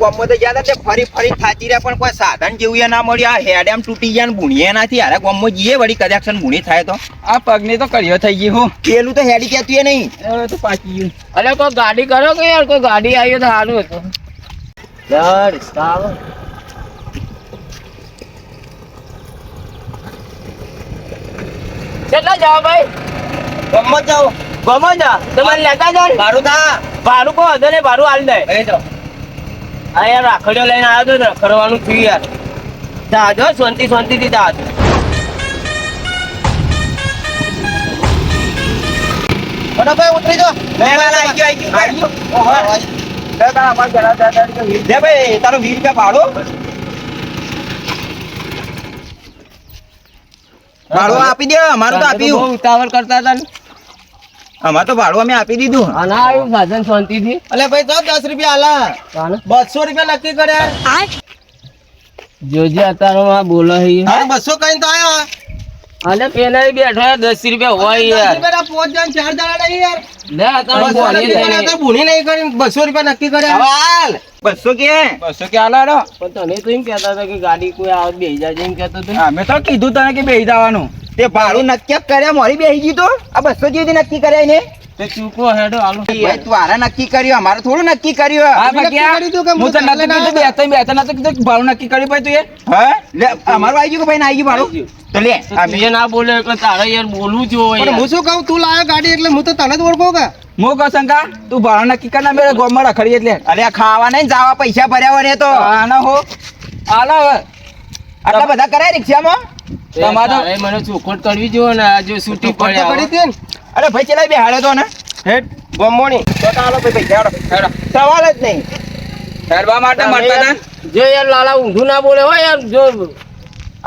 ગામમાં તો ગયા હતા ફરી ફરી થાચી રહ્યા પણ કોઈ સાધન જેવું ના મળ્યું. આ હેડ એમ તૂટી ગયા ને ભૂણીએ નાથી હારે ગામમાં જઈએ વળી કદાક્ષન ભૂણી થાય તો આ પગની તો કર્યો થઈ ગઈ હું પેલું તો હેડી કહેતું એ નહીં તો પાકી ગયું. અરે કોઈ ગાડી કરો કે યાર કોઈ ગાડી આવી તો સારું હતું યાર સાવ કેટલા જાવ ભાઈ ગામમાં જાઓ ગમો જા તમારે લેતા જાવ મારું થા ભાડું કો હશે ને ભાડું હાલ દે એ તો આ યાર રાખડીઓ લઈને આવ્યો તો ને કરવાનું થયું યાર જાજો શાંતિથી જાજો ભાઈ ઉતરી જો આવી ગયો લે ભાઈ તારું 20 રૂપિયા ભાડું આપી દે. અમારું તો આપ્યું. બહુ ઉતાવળ કરતા હતા ને અમાર તો ભાડું અમે આપી દીધું. આ ના આવ્યું સાધન શાંતિથી અલે ભાઈ તો 10 રૂપિયા આલા 200 રૂપિયા નક્કી કર્યા. જોજે અત્યારમાં બોલો હે 200 કઈ તો આયો. અલે પેલા બેઠો 10 રૂપિયા હોય યાર 5 જણ 4 જણા નહીં યાર. લે અત્યારે ભૂણી નહીં કરી 200 રૂપિયા નક્કી કર્યા. હાલ 200 કે આલા પણ તને તો એમ કહેતા હતા કે ગાડી કોઈ આવે બેહી જાય એમ કહેતો હતો અમે તો કીધું તને કે બેહી જવાનું. તે ભાડું નક્કી કર્યા મોરી બેહી ગઈ તો આ 200 જેવી નક્કી કર્યા ને તે ચૂકો હેડો હાલો ભાઈ તારા નક્કી કર્યું અમારે થોડું નક્કી કર્યું. હા ભાઈ હું તો નતું કીધું બે ત્રણ નતું કીધું ભાડું નક્કી કર્યું ભાઈ તું એ હા લે અમારું આવી ગયું કે ભાઈ ના આવી ગયું ભાડું તો લે અમે ના બોલે એટલે તારે યાર બોલવું જોઈએ પણ હું શું કહું તું લાયો ગાડી એટલે હું તો તને જ ઓળખો કે હું કહું શંકા તું ભાડું નક્કી કર ના મેરે ગોમમાં રખડી એટલે અરે ખાવા નહીં જવા પૈસા ભર્યા હોય ને તો આના હો આલા આટલા બધા કરાય રિક્ષામાં તમારે મને ચોખવટ કરવી જોઈએ ને આ જો છૂટી પડ્યા પડી હતી ને. અરે ભાઈ ચલાવી બે હાડે તો ને હેડ ગમોણી તો ચાલો ભાઈ પૈસા હેડો સવાલ જ નહીં હેડવા માટે મળતા હતા જો યાર લાલા ઊંધું ના બોલે હોય યાર જો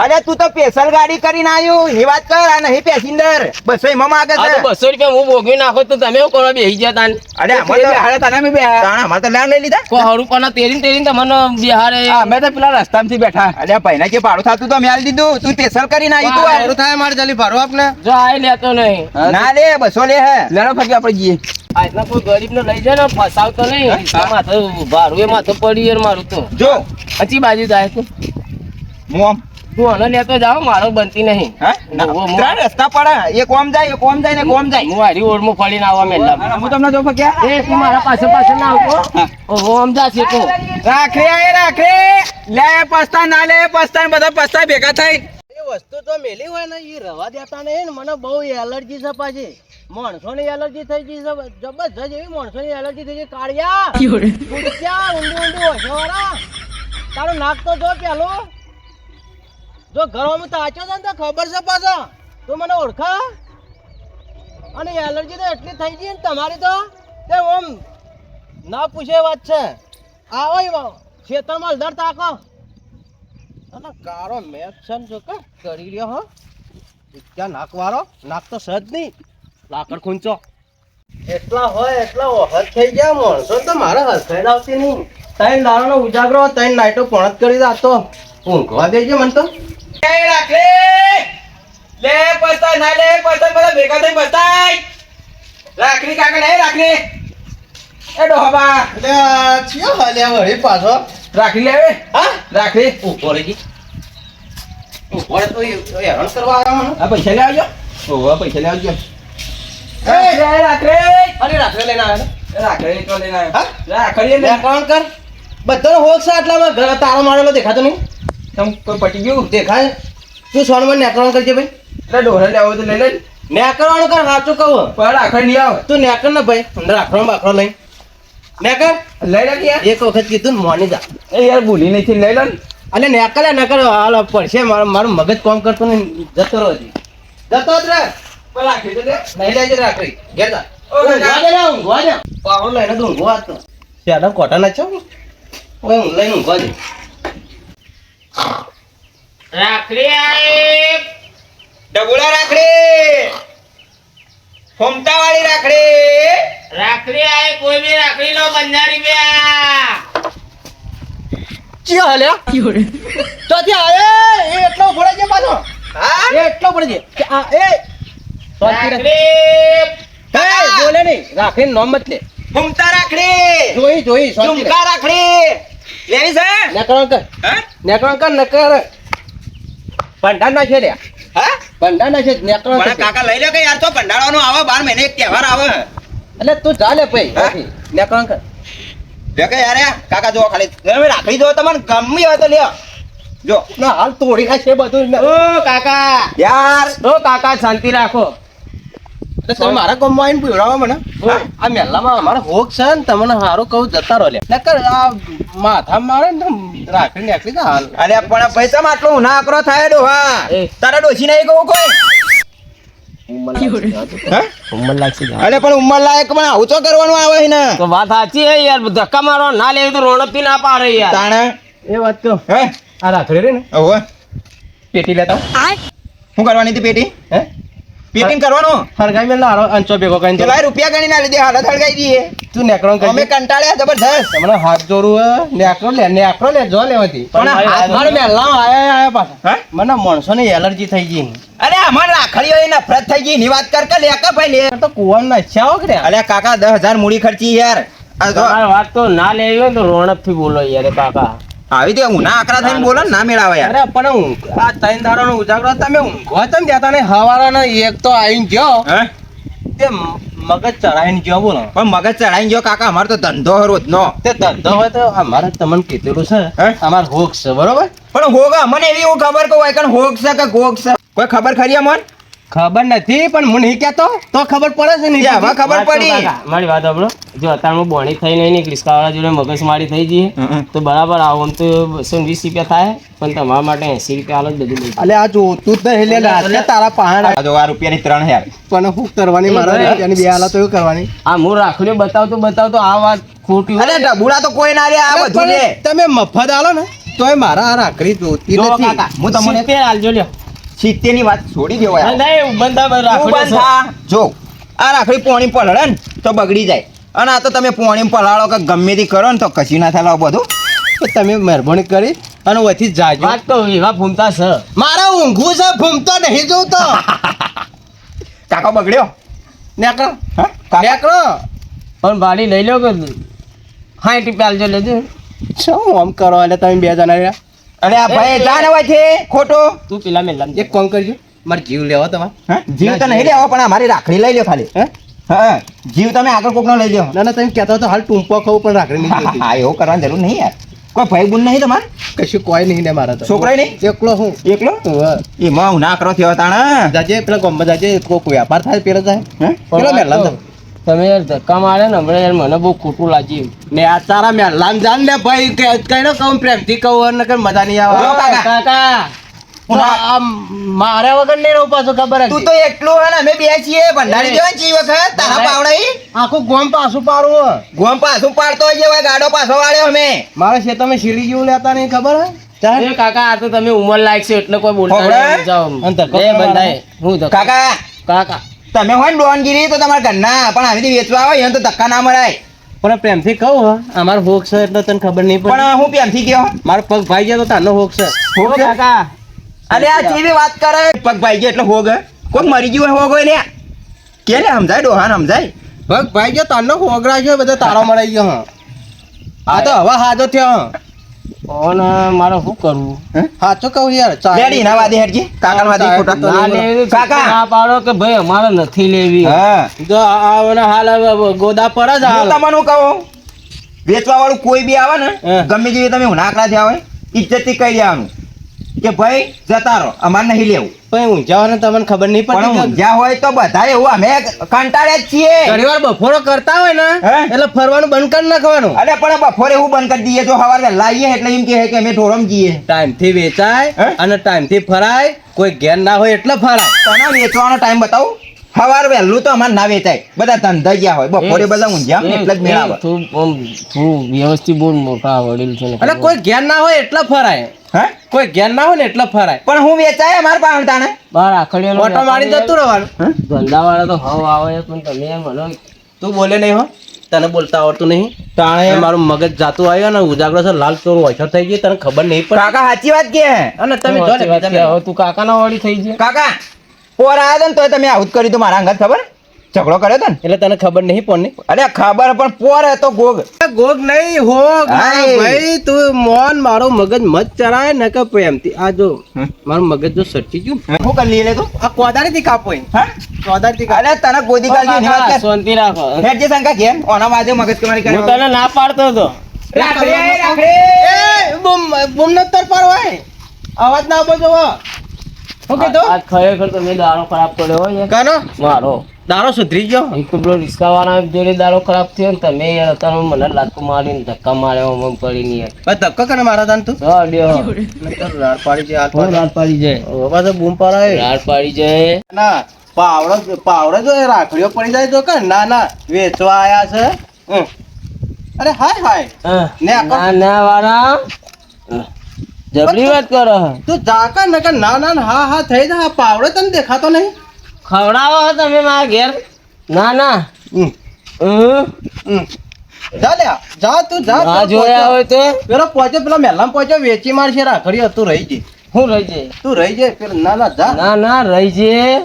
અરે તું તો સ્પેશિયલ ગાડી કરીને આવ્યો એ વાત કર આ નહીં પેસેન્જર 200 એમાં માંગે આ છે તો 200 રૂપિયા હું ભોગવી નાખો તો તમે શું કરવા બેહી ગયા તાન અરે અમારે તો હાડે તને મેં બે અમારે તો લેણ લઈ લીધા કોઈ હરું પણ તેરીને તમને બિહારે અમે તો પેલા રસ્તામાંથી બેઠા અરે ભાઈને જે ભાડું થતું તો મેં આલી દીધું તું સ્પેશિયલ કરીને આવી તું ભાડું થાય મારે જલ્દી ભાડું આપને જો આય લેતો નહીં ના લે 200 લે હે લેણો ફકી આપણે જઈએ આજના કોઈ ગરીબ ને લઈ જાય ને ફસાવતો નહીં માથે ભાડું એ માથે પડી યાર મારું તો જો અચી બાજુ જાય તું મોમ તું આને લેતો જાઓ મારો બનતી નહીં હા ત્રણ રસ્તા પડે એક ઓમ જાય એક ઓમ જાય ને એક ઓમ જાય હું હારી ઓળમું ફળીને આવવા મેલા હું તમને જો ફક્યા એ તું મારા પાસે ના આવતો ઓહો આમ જાશે તું રાખે લે પસ્તા ના લે પસ્તા બધા પસ્તા ભેગા થાય એ વસ્તુ તો મેલી હોય ને એ રવા દેતા નહીં ને મને બહુ એલર્જી છે પાછી માણસોની એલર્જી થઈ ગઈ છે જબરજસ્ત એવી માણસોની એલર્જી થઈ ગઈ કાળિયા ઊંડું હસવાળા તારું નાક તો જો પેલું જો ઘરમાં તાચો છે ને તો ખબર છે પાછા તું મને ઓળખા અને એલર્જી તો એટલી થઈ ગઈ ને તમારી તો તે ઓમ ના પૂછે વાત છે આવો ખેતરમાં અલદર તાકો અને કાળો મેઘ છે ને જો કે કરી રહ્યો હો ત્યાં નાકવાળો નાક તો સજ નહીં લાકડ ખૂંચો એટલા હોય એટલા વખત થઈ ગયા માણસો તો મારે હરખાઈ આવતી નહીં ત્રણ દાડાનો ઉજાગરો ત્રણ નાઈટો પણત કરી દાતો ઊંઘવા દેજે મને તો રાખે લે પસ્તા ના લે પસ્તા બધા ભેગા થઈ બતાય રાખડી કાકા નહીં રાખડી એ ડોહા એટલે ચિયો હાલ્યા વળી પાછો રાખડી લેવે હા રાખડી ઉપર જી ઉપર તો હેરાન કરવા આવ્યા મને આ પૈસા લે આવજો ઓવા પૈસા લે આવજો એ રાખડી અરે રાખડે લઈને આવ્યા રાખડી તો લઈને હા? આવ્યો રાખડી લે કોણ કર બધાનો હોક છે આટલામાં ઘર તાળો મારેલો દેખાતો નહીં તમ કોઈ પટી ગયું દેખાય તું સોનમાં નેકરવાનું કરજે ભાઈ એટલે ડોહા લેવો તો લઈ લે નેકરવાનું કર સાચું કહું પણ રાખડી નહીં આવે તું નેકર ને ભાઈ અંદર રાખડો બાકડો લઈ નેકર લઈ લે યાર એક વખત કીધું ને મોની જા એ યાર ભૂલી નહીં લઈ લે અને નેકર હાલ પડશે મારું મગજ કામ કરતું ને જતો રહો જતો જ રે પણ રાખડી તો લે લઈ લેજે રાખડી ઘેર જા ઊંઘવા દે ને ઊંઘવા દે પાવડો લઈને તો ઊંઘવા હતો શેડા કોટા ના છો ઓય ઊંઘ લઈને ઊંઘવા દે રાખડી આઈ ડબુલા રાખડી ફોમતા વાળી રાખડી રાખડી આઈ કોઈ બી રાખડી લો 50 રૂપિયા ચિયો હલ્યા તો ત્યાં એ એટલો પડે છે પાછો હા એ એટલો પડે છે આ એ રાખડી બોલે નહીં રાખડી નોમ મત લે ફોમતા રાખડી જોઈ ઝુમકા રાખડી લેવી છે નેકળો કર હા નેકળો કર નકર ભંડાર ના છે રે હા ભંડાર ના છે નેકળો પણ કાકા લઈ લે કે યાર તો ભંડારાનો આવે 12 મહિને એક તહેવાર આવે એટલે તું ચાલે ભાઈ હા? નેકળો કર બે કે યાર કાકા જો ખાલી તમે રાખડી જો તમને ગમી હોય તો લ્યો જો ના હાલ તોડી નાખે બધું ઓ કાકા યાર ઓ કાકા શાંતિ રાખો એટલે તમે મારા ગામમાં આવીને પીવડાવો મને હા? આ મેલામાં અમારો હોક છે ને તમને સારું કહું જતા રહો લે નકર આ માથા મારે ને રાખડી નાખી દે હાલ અરે પણ પૈસા માં આટલો ના આકરો થાય ડોહા એ. તારા ડોશી નહીં કહું કોઈ હા? ઉંમર લાગશે અરે પણ ઉંમર લાયક પણ આવું તો કરવાનું આવે છે ને તો વાત સાચી હે યાર ધક્કા મારો ના લેવી તો રોણપી ના પાડે યાર તાણે એ વાત કહું હે આ રાખડી રે ને ઓવે પેટી લેતા શું કરવાની હતી પેટી હે પેટીંગ કરવાનો હરગાઈ મેં લારો અંચો ભેગો કરીને પેલા રૂપિયા ગણી ના લીધે હાલત હળગાઈ દઈએ તું નેકળો અમે કરી કંટાળ્યા જબરદસ્ત તમને હાથ જોડું નેકળો લે જો લેવાથી પણ હાથ મારે મેલા આયા પાછા હા? મને માણસોની એલર્જી થઈ ગઈ અરે અમાર રાખડીઓ એ નફરત થઈ ગઈ ની વાત કર કે લે કે ભાઈ લે તો કુવામ નચ્યા કે અરે કાકા 10,000 મૂડી ખર્ચી યાર આ જો તમારી વાત તો ના લેવી હોય ને તો રોણપ થી બોલો યાર કાકા આવી તે ઉના આકરા થઈને બોલો ને ના મેળાવે યાર અરે પણ આ ત્રણ દાડાનો ઉજાગરો તમે ઊંઘવા તેમ જતા ને હવારાનો એક તો આવીને ગયો હે તે મગજ ચડાઈને ગયો બોલો પણ મગજ ચડાઈ ગયો કાકા અમાર તો ધંધો રોજનો તે ધંધો હોય તો અમારે તમને કીધેલું છે હે? અમાર હોક છે બરોબર પણ હોગ મને એવી હું ખબર કે હોય કણ હોગ છે કે ગોગ છે કોઈ ખબર ખરી અમન ખબર નથી પણ હું નહીં કહેતો તો ખબર પડે છે ને હવે ખબર વાત તો પડી કાકા, મારી વાત સાંભળો જો અત્યારમાં બોણી થઈ નહીં નીકળીશ કાવાળા જોડે મગજમારી થઈ જઈએ હમ. તો બરાબર આવો આમ તો 220 રૂપિયા થાય પણ તમારા માટે 80 રૂપિયા હાલ જ બધું લઈ અલે આ જોતું જ નહીં લે રાતે તારા પહાડ આ જો આ રૂપિયાની 3,000 પણ શું કરવાની મારા એ રૂપિયાની બે હાલત એવું કરવાની આ હું રાખડ્યો બતાવતો આ વાત ખોટી અરે ડબુડા તો કોઈ ના રે આ બધું લે તમે મફત આલો ને તોય મારા આ રાખડી જોતી જો નથી કાકા હું તમને 70 હાલજો લ્યો 70 ની વાત છોડી દેવો યાર નહીં બંધા તું રાખડ્યો બંધ છે. થા. જો આ રાખડી પોણી પલળે ને તો બગડી જાય અને આ તો તમે પોણી પલાળો કે ગમે તે કરો ને તો કશી ના થાય આવું બધું તો તમે મહેરબાની કરી અને વથી જાજો વાત તો એવા ફૂમતા છે મારા ઊંઘું છે ભૂમતો નહીં જોતો કાકો બગડ્યો નેકળો હા કાકા નેકળો પણ ભાડી લઈ લો કે 60 રૂપિયા હાલજો લેજો શું આમ કરો એટલે તમે બે જણા રહ્યા અરે આ ભાઈ જાને હોય છે ખોટો તું પેલા મેં લમ એક કામ કરજો મારે જીવ લેવો તમારે હા? જીવ તો નહીં લેવો પણ અમારી રાખડી લઈ લ્યો ખાલી હે હા જીવ તમે આગળ કોકનો લઈ લ્યો ના ના તમે કહેતા તો હાલ ટૂંપો ખાવું પણ રાખડી નહીં જોતી હા એવું કરવાની જરૂર નહીં યાર કોઈ ભાઈ બુન નહીં તમારે કશું કોઈ નહીં ને મારા તો છોકરાય નહીં એકલો હું એકલો હોવે. એમાં હું ના કરો થયો તાણા જાજે પેલા ગામમાં જાજે કોઈ વ્યાપાર થાય પેલો જાય હે? પેલો મેલામ તો તમે યાર ધક્કા મારે ને હમણાં યાર મને બહુ ખોટું લાગ્યું ને આ તારા મેલામ જાન ને ભાઈ કઈનો કહું પ્રેમથી કહું નકર મજા નહીં આવે ઓ કાકા. કાકા તો આ મારે વગર નહીં રહું પાછું ખબર તું હતી તો એકલું હે ને અમે બે છીએ ભંડારી જવાન છીએ વખત તારા પાવડાઈ આખું ગોમ પાછું પાડવું ગોમ પાછું પાડતો હોય જેવા ગાડો પાછો વાળ્યો અમે મારા ખેતરમાં શીરી જેવું લેતા નહીં ખબર હે ચાલ. એ કાકા આ તો તમે ઉંમર લાયક છે એટલે કોઈ બોલતા ખબર? નહીં જાઓ અને ધક્કો લે કરવાનો. બંધાય હું ધક્કા કાકા કાકા તમે હોય ને ડોનગીરી તો તમારા ઘરના પણ આવી રીતે વેચવા આવે એને તો ધક્કા ના મરાય પણ પ્રેમથી કહું હો અમારો હોક છે એટલે તને ખબર નહીં પડે પણ હું પ્રેમથી ગયો મારો પગ ભાઈ ગયો તો તારનો હોક છે હોગ છે? કાકા અરે આ જેવી વાત કરે પગ ભાઈ ગયો એટલે હોગ કોક મરી ગયું હોય હોગ હોય લે કે લે સમજાય ડોહાને સમજાય પગ ભાઈ ગયો તારનો હોક રાખ્યો બધો તારો મરાઈ ગયો હા આ તો હવે હાજો થયો હા. પણ મારે શું કરવું સાચું કહું યાર લેડી ના વાદે હેડજી કાકા વાદે ખોટા ના લેવી તો કાકા. ના પાડો કે ભાઈ અમારે નથી લેવી હા જો આ હાલ હવે ગોદા પર જ હું હાલ તમને કહું વેચવા વાળું કોઈ બી આવે ને હા. ગમે જેવી તમે હુનાકડા થયા હોય ઇજ્જતથી કહી દેવાનું કે ભાઈ જતા રહો અમારે નહીં લેવું પણ ઊંઝાવાને તમને ખબર નહીં પણ પડતી ઊંઝા હોય તો બધા એવું અમે કંટાળ્યા જ છીએ ઘણી વાર બફોરો કરતા હોય ને હે? એટલે ફરવાનું બંધ કરી નાખવાનું અરે પણ બપોરે એવું બંધ કરી દઈએ જો સવારે વહેલા આવીએ એટલે એમ કહે કે અમે ઢોરમ જઈએ ટાઈમ થી વેચાય હે? અને ટાઈમ થી ફરાય કોઈ ઘેર ના હોય એટલે ફરાય તને વેચવાનો ટાઈમ બતાવું સવાર વહેલું તો અમારે ના વેચાય બધા ધંધા ગયા હોય બપોરે બધા ઊંઝા ને એટલે જ મેળાવે તું વ્યવસ્થિત બોલ મોટા વડીલ છે ને એટલે કોઈ ઘેર ના હોય એટલે ફરાય હે કોઈ ઘેર ના હોય ને એટલે ફરાય પણ હું વેચાય અમારે પાણતાને બાર આખડિયાનો ઓટો મારી જતું રહેવાનું ધંધાવાળા તો હવ આવે પણ તમે મને તું બોલે નહીં હો તને બોલતા આવડતું નહીં તાણે મારું મગજ જાતું આવ્યો ને ઉજાગરો છે લાલ ચોર ઓછો થઈ ગઈ તને ખબર નહીં પડે કાકા સાચી વાત કે અને તમે જો ને હવે તું કાકાના વાળી થઈ જાય કાકા પોર આવ્યા હતા ને તોય તમે આવું જ કર્યું તું મારા અંગત ખબર ઝઘડો કર્યો તો ને એટલે તને ખબર નહીં પણ ની અરે ખબર પણ પોર હતો ગોગ ગોગ નહીં હોગ હાય. ભાઈ તું મોન મારો મગજ મત ચરાય ને કે પ્રેમથી આ જો મારું મગજ જો સટકી ગયું શું કરી લઈ લે તું આ કોદાળીથી કાપો એમ. હા કોદાળીથી કાપો. અરે તને ગોદી કાઢી એની વાત કર શાંતિ રાખો હેડ જે શંકા કેમ ઓના માજે મગજ કમારી હું કરે તને ના પાડતો હતો રાખડી. બૂમ ન તર પાડવાય અવાજ ના આપો જોવો શું કીધું આજ ખરેખર તમે દારો ખરાબ કર્યો હોય યાર. કાનો મારો દારો સુધરી ગયો એક તો પેલો રિક્ષાવાળા જોડે દારો ખરાબ થયો ને તમે યાર અત્યારે મને લાત મારીને ધક્કા માર્યો મમ કરીને યાર બસ ધક્કો કરે મારા તાન તું રાડ્યો રાડ પાડી છે હાથ હું પાડી રાડ પાડી જાય પાછો બૂમ પાડાય રાડ પાડી જાય ના પાવડો જો એ રાખડીઓ પડી જાય તો કે ના ના વેચવા આયા છે અરે હાય હાય હા. ને આ ના ના વાળા જબરી વાત કરો તું જાકા ને કે ના ના હા હા થઈ જા આ પાવડો તને દેખાતો નહીં ખવડાવો હો તમે મારા ઘેર ના ના હમ, હમ. હમ. જા લે જા તું જા ના જોયા હોય તો પેલો પહોંચે પેલા મહેલામાં પહોંચે વેચી મારશે રાખડીઓ તું રહી જઈ હું રહી જાય તું રહી જાય પેલો ના ના જા ના ના રહી જાય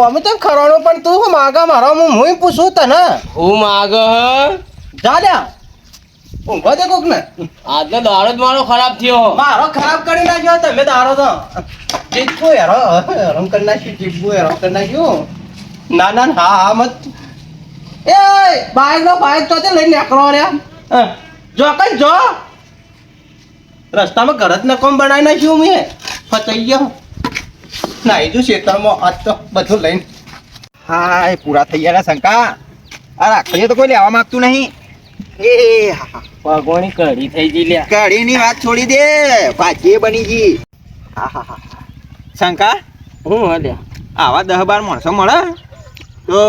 અમે તો ખરવાનો પણ તું હું માગા મારો હું પૂછું તને હું માગ જા લે ઊંઘો દે કોક ને આજનો દાડો જ મારો ખરાબ થયો મારો ખરાબ કરી નાખ્યો તમે દારો તો ચીપકું હેરાન કરી નાખ્યું ચીપકું હેરાન કરી નાખ્યું ના ના હા હા મત એ બાઈક તો લઈને નીકળો રે જો કઈ જો રસ્તામાં ઘર જ ન કોમ બનાવી નાખ્યું મેં ફસાઈ ગયો નાઈ જો ખેતરમાં આજ તો બધું લઈને હા એ પૂરા થઈ ગયા શંકા આ રાખડીઓ તો કોઈ લેવા માંગતું નહીં એ હા ભગવાની કઢી થઈ ગઈ લ્યા કઢીની વાત છોડી દે ભાજી બની ગઈ હા હા હા શંકા હું હલ્યા આવા 10-12 માણસો મળે તો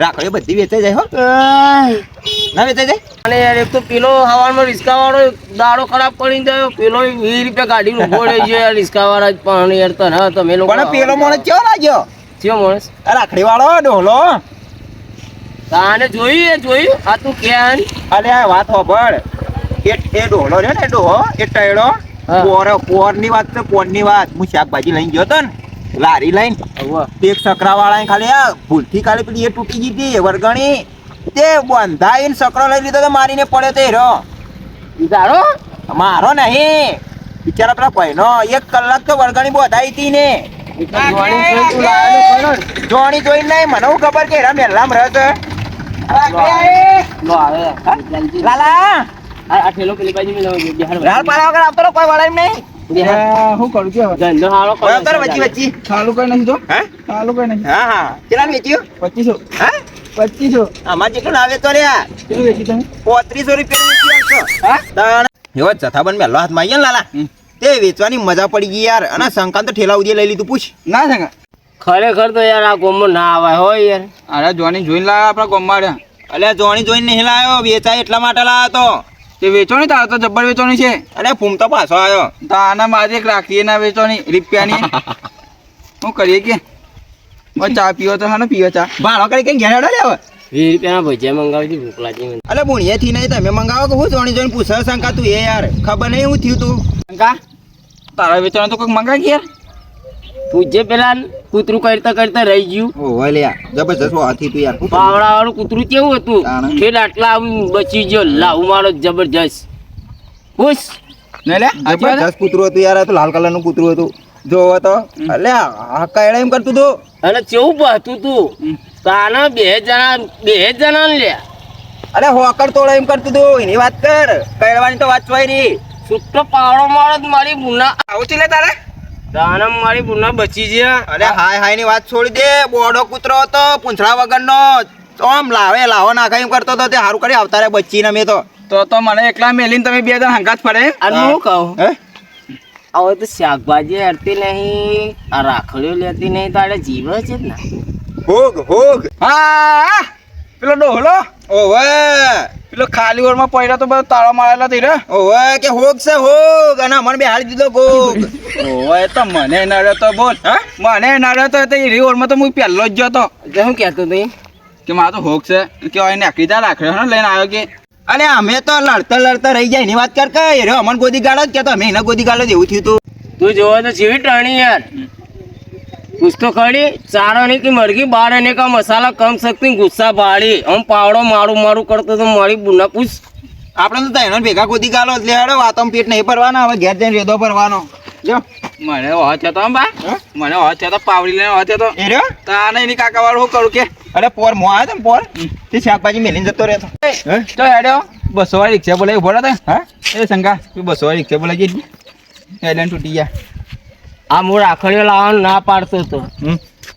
રાખડીઓ બધી વેચાઈ જાય હો ના વેચાઈ જાય અને યાર એક તો પેલો હવારમાં રિક્ષાવાળો દાડો ખરાબ કરીને ગયો પેલો 20 રૂપિયા કાઢીને ઉભો રહી ગયો યાર રિક્ષાવાળા જ પણ યાર તને તમે લોકો પણ પેલો માણસ કેવો લાગ્યો ચિયો માણસ આ રાખડી વાળો ડોલો તાને જોયું આ તું ક્યાં અરે આ વાત હોભળ એ ડોલો રહ્યો ને ડોહો એ ટયડો હા. પોરની વાત છે પોરની વાત હું શાકભાજી લઈને ગયો તો ને લારી લઈને એક સકરા વાળા ખાલી આ ભૂલથી ખાલી પેલી એ તૂટી ગઈ હતી વરગણી તે બંધાઈને સકરો લઈ લીધો તો મારીને પડ્યો તે હીરો દાડો મારો નહીં બિચારા પેલા ભાઈનો 1 કલાક તો વરગણી બોધાઈ હતી ને જોણી જોઈ નહીં મને હું ખબર કે હેરા મેલામ રહે છે લાલા આ ઠેલો પેલી બાજુ મેં લાવ્યો બિહાર રાલ પાડા વગર આવતો રહો, કોઈ વળાય નહીં શું કરું કે ધંધો હારો કોઈ આવતો રહો વચ્ચી વચ્ચી ચાલુ કઈ નથી તો હા ચાલુ કઈ નથી હા હા કેટલા વેચ્યું 2500 હા 2500 આમાં જેટલું આવે તો રે કેટલું વેચી તમે 3500 રૂપિયા વેચી આવશો હા એવો જથ્થાબંધ મેલો હાથમાં આવીએ ને લાલા તે વેચવાની મજા પડી ગઈ યાર અને શંકાંત તો ઠેલા ઉધી લઈ લીધું પૂછ ના સંગા ખરેખર તો યાર આ ગોમમાં ના આવાય હો યાર અરે જોની જોઈને લાવ્યા આપણા ગામમાં રહ્યા અલ્યા જોણી જોઈને નહીં લાયો વેચાય એટલા માટે લાયો તો તે વેચવાની તારે તો જબ્બર વેચવાની છે અરે ફૂમ તો પાછો આવ્યો તો આના મારે એક રાખીએ ના વેચવાની રૂપિયાની શું કરીએ કે ચા પીવો તો હા પીવો ચા ભાડો કરી કઈ ઘેર હેડો લે હવે 20 રૂપિયાના ભજીયા મંગાવી દી ભૂખ લાગી મને અલે ભૂણિયાથી નહીં તમે મંગાવો કે હું જોણી જોઈને પૂછે શંકા તું એ યાર ખબર નહીં હું થયું તું શંકા તારા વેચવાનું તો કોઈક મંગાવી કે યાર પૂછજે પેલા કૂતરું કરતા રહી ગયું ઓહો લ્યા જબરજસ્ત હતી તું યાર પાવડા વાળું કૂતરું કેવું હતું તાણે. ખેડ આટલા આમ બચી ગયો લાવું મારો જબરજસ્ત પૂછ ને લે સાચી વાત જબરજસ્ત કૂતરું હતું યાર આ તો લાલ કલરનું કૂતરું હતું જોવો તો અલ્યા આ કયડા એમ કરતું તું અને કેવું બહતું તું તાના બે જણા ને લ્યા અરે હોકર તોડે એમ કરતું તું એની વાત કર કયડવાની તો વાત ચોઈ રહી છૂટો પાવડો મારો જ મારી બુના આવું છે લે તારે તાના મારી બુના બચી ગયા અરે હાય હાય ની વાત છોડી દે બોડો કૂતરો હતો પૂંછડા વગરનો તો આમ લાવો નાખા એમ કરતો હતો તે હારું કરી આવતા રે બચ્ચીને મેં તો મને એકલા મેલીને તમે બે જણ હંગાત ફરે અને હું કહું હે હવે તો શાકભાજી હરતી નહીં આ રાખડીઓ લેતી નહીં તારે જીવ છે જ ને હોગ હા પેલો ડોહલો ઓવે પેલો ખાલી ઓરમાં પડ્યો તો બધો તાળો મારેલો થઈ રહ્યો ઓવે કે હોગ છે હોગ અને મને બેહાડી દીધો ગોગ ઓય તો મને નડ્યો તો બોલ હા મને નડ્યો તો એ ઓરમાં તો હું પહેલો જ જતો શું કહેતો તું કે મારો તો હોક છે કે હવે નાખી જા રાખડ્યો ને લઈને આવ્યો કે અરે અમે તો લડતા રહી જાય એની વાત કર કે રે અમન ગોદી ગાળો જ કેતો અમે એને ગોદી ગાળો જ એવું થયું તું તું જોવો તો જીવી ટણી યાર कुछ तो खड़ी चार आने की मर्गी 12 आने का मसाला कम सकती गुस्सा भाड़ी हम पावड़ो मारू मारू करते तो मारी बुना पूछ આપણે તો તૈનો ભેગા કૂદી ગાલો એટલે હેડો વાતોમાં પેટ નહીં ભરવાના હવે ઘેર જઈને રેદો ભરવાનો જો મને હોત છે તો બા મને હોત છે તો પાવડી લઈને હોત છે તો એ રહ્યો તાને એની કાકા વાળું શું કરું કે અરે પોર મો આવ્યો તો પોર તે શાકભાજી મેલીને જતો રહેતો હે તો હેડ્યો 200 વાળી રિક્ષા બોલાવી ઉભો રહે હા એ શંકા તું 200 વાળી રિક્ષા બોલાવી ગઈ હેડન તૂટી ગયા આ હું રાખડીઓ લાવવાનું ના પાડતો હતો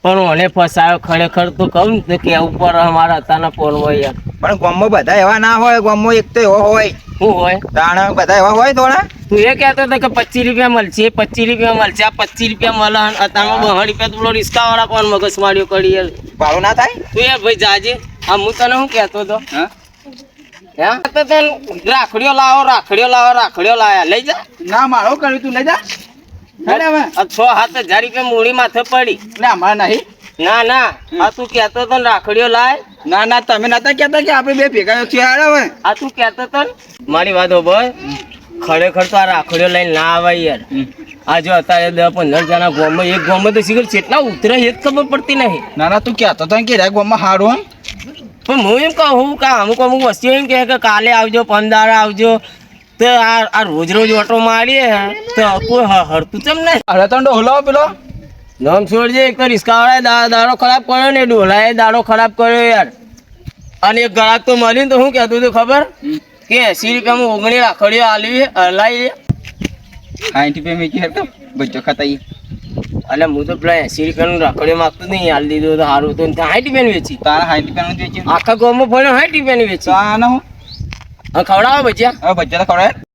પણ મને ફસાયો ખરેખર તો કહું તો કે ઉપર અમારા હતાના પોરમાં યાર પણ ગામમાં બધા એવા ના હોય ગામમાં એક તો એવો હોય શું હોય તાણા બધા એવા હોય થોડા તું એ કહેતો હતો કે 25 રૂપિયા મળશે 25 રૂપિયા મળશે આ 25 રૂપિયા મળે અને અત્યારમાં 2 રૂપિયા તો પેલો રિસ્કાવાળા પણ મગજ માર્યો કરી યાર ભાડું ના થાય તું યાર ભાઈ જાજે આ હું તને શું કહેતો હતો હા હે તો તને રાખડીઓ લાવ્યા લઈ જા ના મારો કર્યું તું લઈ જા હેડે હવે આ 6-7 હજાર રૂપિયા મૂડી માથે પડી એટલે અમારે નહીં ના આ તું કહેતો હતો ને રાખડીઓ લાય ના ના તમે નતા કહેતા કે આપણે બે ભેગા છીએ હેડે હવે આ તું કહેતો હતો ને મારી વાત બોલ ખરેખર તો આ રાખડીઓ લઈને ના આવે યાર આ જો અત્યારે 10-15 જણા ગામમાં એક ગામમાં તો શીખર કેટલા ઉતરે એ જ ખબર પડતી નહીં ના ના તું કહેતો તો કે ગામમાં હારું પણ હું એમ કહું કે અમુક વસ્તુ એમ કહે કે કાલે આવજો 15 આવજો તો આ રોજ ઓટો મારીએ તો કોઈ હરતું ચમ નહીં અરે તો ડોહલો પેલો નામ છોડજે એક તો રિસ્કાવાળાએ દાડો ખરાબ કર્યો ને ડોલાએ દાડો ખરાબ કર્યો યાર અને એક ગ્રાહક તો મળ્યું તો શું કહેતું હતું ખબર કે 80 રૂપિયામાં 19 રાખડીઓ આલવી હલાવી 60 રૂપિયા મેકી હેડ બચ્ચો ખાતા એટલે હું તો પેલા 80 રૂપિયાનું રાખડીઓ માગતો નહીં હાલ દીધું તો સારું તો 60 રૂપિયાની વેચી તારા 60 રૂપિયાનું વેચી આખા ગામમાં ફર્યો 60 રૂપિયાની વેચી ના હું હા ખવડાવો બચ્યા હવે બચ્ચા તો ખવડાય